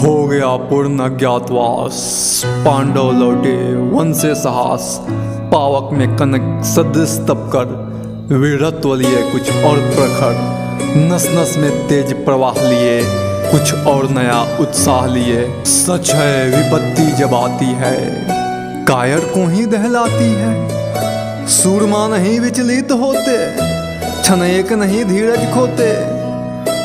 हो गया पूर्ण अज्ञातवास, पांडव लौटे वन से साहस। पावक में कनक सदृश तप कर, वीरत्व लिए कुछ और प्रखर। नस नस में तेज प्रवाह लिए, कुछ और नया उत्साह लिए। सच है विपत्ति जब आती है, कायर को ही दहलाती है। सूरमा नहीं विचलित होते, क्षण एक नहीं धीरज खोते।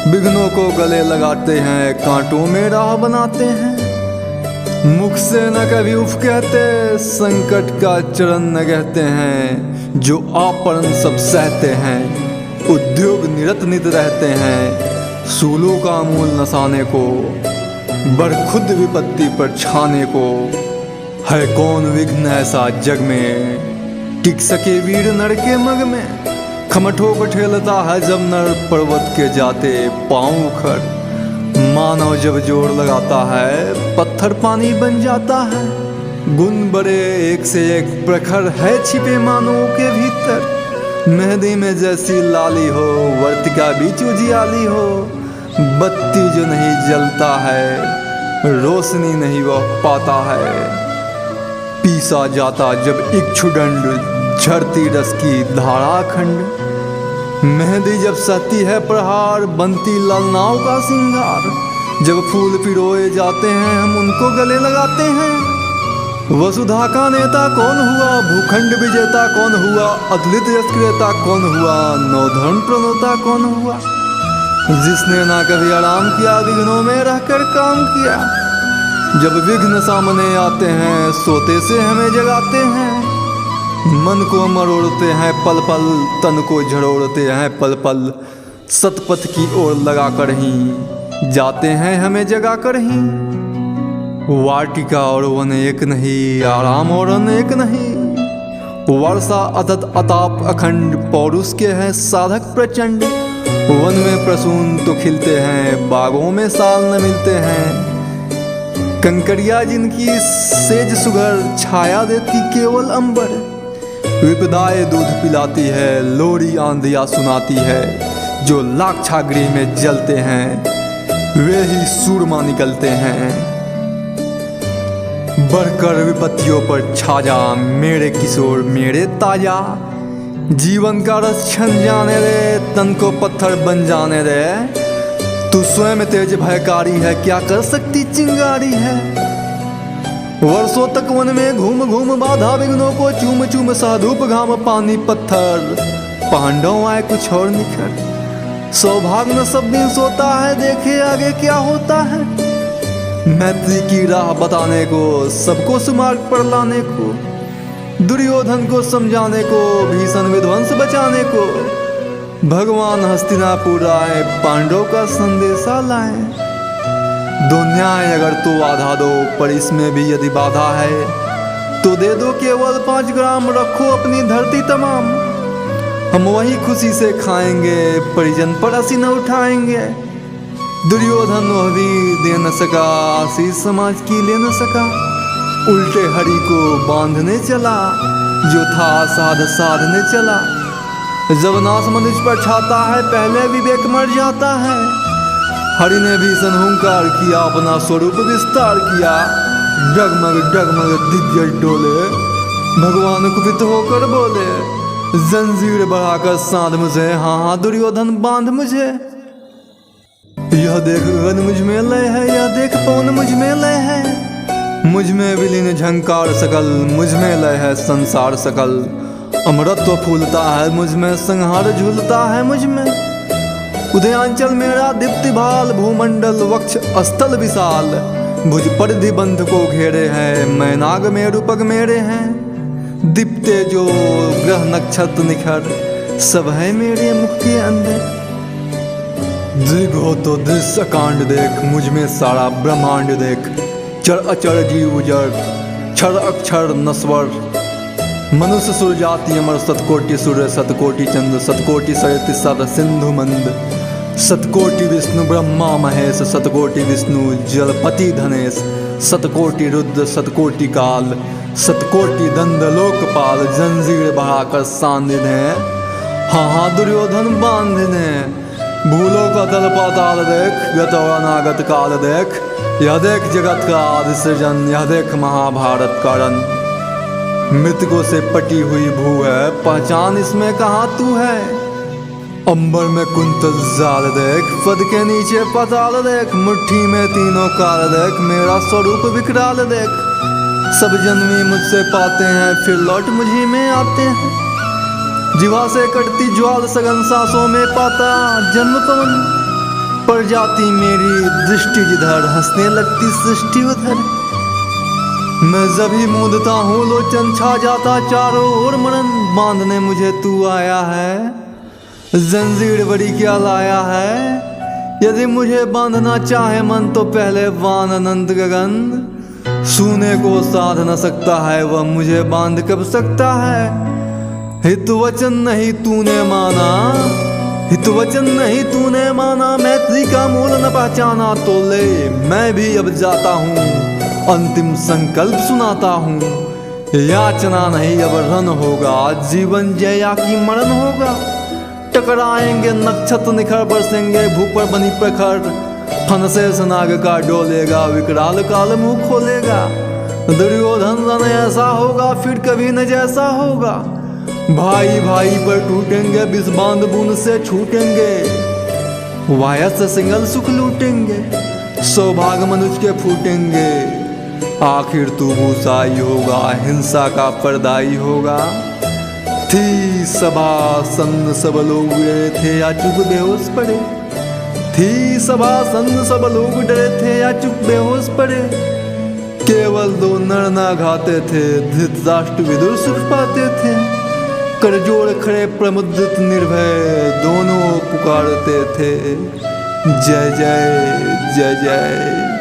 विघ्नों को गले लगाते हैं, कांटों में राह बनाते हैं। मुख से न कभी उफ कहते, संकट का चरण न कहते हैं। जो आपरण सब सहते हैं, उद्योग निरत नित रहते हैं। सूलों का मूल नसाने को, बर खुद विपत्ति पर छाने को। है कौन विघ्न ऐसा जग में, टिक सके वीर नर के मग में। खमठों को ठेलता है जब नर पर्वत के जाते पाँव उखड़। मानव जब जोर लगाता है, पत्थर पानी बन जाता है। गुण बड़े एक से एक प्रखर है छिपे मानवों के भीतर। मेहंदी में जैसी लाली हो, वर्तिका बीच उजियाली हो। बत्ती जो नहीं जलता है, रोशनी नहीं वह पाता है। पीसा जाता जब इक्षुदंड, झरती रस की धारा खंड। मेहंदी जब सहती है प्रहार, बनती ललनाओं का सिंगार। जब फूल पिरोए जाते हैं, हम उनको गले लगाते हैं। वसुधा का नेता कौन हुआ, भूखंड विजेता कौन हुआ। अद्वित यश क्रेता कौन हुआ, नवधर्म प्रणोता कौन हुआ। जिसने ना कभी आराम किया, विघ्नों में रहकर काम किया। जब विघ्न सामने आते हैं, सोते से हमें जगाते हैं। मन को मरोड़ते हैं पल पल, तन को झड़ोड़ते हैं पल पल। सतपथ की ओर लगा कर ही जाते हैं हमें जगा कर ही। वाटिका और वन एक नहीं, आराम और अन एक नहीं। वर्षा अतत अताप अखंड, पौरुष के हैं साधक प्रचंड। वन में प्रसून तो खिलते हैं, बागों में साल न मिलते हैं। कंकरिया जिनकी सेज सुघर, छाया देती केवल अंबर। विपदाएं दूध पिलाती है, लोरी आंधिया सुनाती है। जो लाक्षागृह में जलते हैं, वे ही सूरमा निकलते हैं। बढ़कर विपत्तियों पर छाजा, मेरे किशोर मेरे ताजा। जीवन का रस छन जाने रे, तन को पत्थर बन जाने रे। तू स्वयं तेज भयकारी है, क्या कर सकती चिंगारी है। वर्षों तक वन में घूम घूम बाधा, विघ्नों को चूम चूम साधूप घाम पानी पत्थर। पांडव आए कुछ और निखर, सौभाग्य न सब दिन सोता है। देखे आगे क्या होता है, मैत्री की राह बताने को, सबको सुमार्ग पर लाने को। दुर्योधन को समझाने को, भीषण विध्वंस बचाने को। भगवान हस्तिनापुर आए, पांडव का संदेशा लाए। दो न्याय अगर तो आधा दो, पर इसमें भी यदि बाधा है तो दे दो केवल 5 ग्राम। रखो अपनी धरती तमाम, हम वही खुशी से खाएंगे। परिजन पर असी न उठाएंगे। दुर्योधन वह भी दे न सका, आशीष समाज की ले न सका। उल्टे हरि को बांधने चला, जो था साध साधने चला। जब नाश मनुष्य पर छाता है, पहले विवेक मर जाता है। हरि ने भीषण हुंकार किया, अपना स्वरूप विस्तार किया। डगमग डगमग दिग्गज डोले, भगवान कुपित होकर बोले। जंजीर बढ़ाकर साध मुझे, हाँ हाँ दुर्योधन बांध मुझे। यह देख गगन मुझ में लय है, यह देख पवन मुझ में लय है। मुझ में विलीन झंकार सकल, मुझ में लय है संसार सकल। अमरत्व फूलता है मुझ में, संहार झूलता है मुझ में। उदयांचल मेरा दीप्ति भाल, भूमंडल वक्ष स्थल विशाल। भुज परिधि बंध को घेरे हैं, मैनाग में रूपक मेरे हैं। दीप्ते जो ग्रह नक्षत्र निखर, सब है मेरे मुख के अंदर। दृग हो तो दृश्य कांड देख, मुझ में सारा ब्रह्मांड देख। चर अचर जीव जड़, क्षर अक्षर नश्वर। मनुष्य सुर जाति अमर, सतकोटि सूर्य सतकोटि चंद्र। सतकोटि सरित सर सिंधु मंद। सतकोटि विष्णु ब्रह्मा महेश, सतकोटि विष्णु जलपति धनेश। सतकोटि रुद्र सतकोटि काल, सतकोटि दंड लोकपाल। जंजीर बढ़ाकर सांध दे, हाँ हाँ दुर्योधन बांध दे। भूलों का तल पाताल देख, गत और अनागत काल देख। यह देख जगत का आदि सृजन, यह देख महाभारत का रन। मृतकों से पटी हुई भू है, पहचान इसमें कहाँ तू है। अंबर में कुंतल जाल देख, पद के नीचे पताल देख, मुट्ठी में तीनों काल देख, मेरा स्वरूप विकराल देख। सब जन्मी मुझसे पाते हैं, फिर लौट मुझी में आते हैं। जीवा से कटती ज्वाल सघन सांसों में पाता जन्म पवन। पर जाती मेरी दृष्टि जिधर, हंसने लगती सृष्टि उधर। मैं जब ही मूंदता हूँ लोचन छा जाता चारों ओर मरण। बांधने मुझे तू आया है, जंजीर बड़ी क्या लाया है। यदि मुझे बांधना चाहे मन तो पहले बांध अनंत गगन। सूने को साध न सकता है वह मुझे बांध कब सकता है। हित वचन नहीं तूने माना, हित वचन नहीं तूने माना। मैत्री का मूल न पहचाना तो ले, मैं भी अब जाता हूँ, अंतिम संकल्प सुनाता हूँ। याचना नहीं अब रन होगा, जीवन जया की मरण होगा। टकराएंगे नक्षत्र निखर बरसेंगे भू पर बनी प्रखर। फन से सनाग का डोलेगा, विकराल काल मुंह खोलेगा। दुर्योधन रन ऐसा होगा फिर कभी न जैसा होगा। भाई भाई पर टूटेंगे, विष बांध बूंद से छूटेंगे। वाया से सिंगल सुख लूटेंगे, सौभाग्य मनुष्य के फूटेंगे। आखिर तू भूसाई होगा, हिंसा का पर्दाई होगा। थी सभा सन्न सब लोग डरे थे या चुप बेहोश पड़े। थी सभा सन्न सब लोग डरे थे या चुप बेहोश पड़े। केवल दो नर ना घाते थे, धृतराष्ट्र विदुर सुख पाते थे। कर जोड़ खड़े प्रमुदित निर्भय, दोनों पुकारते थे जय जय जय जय।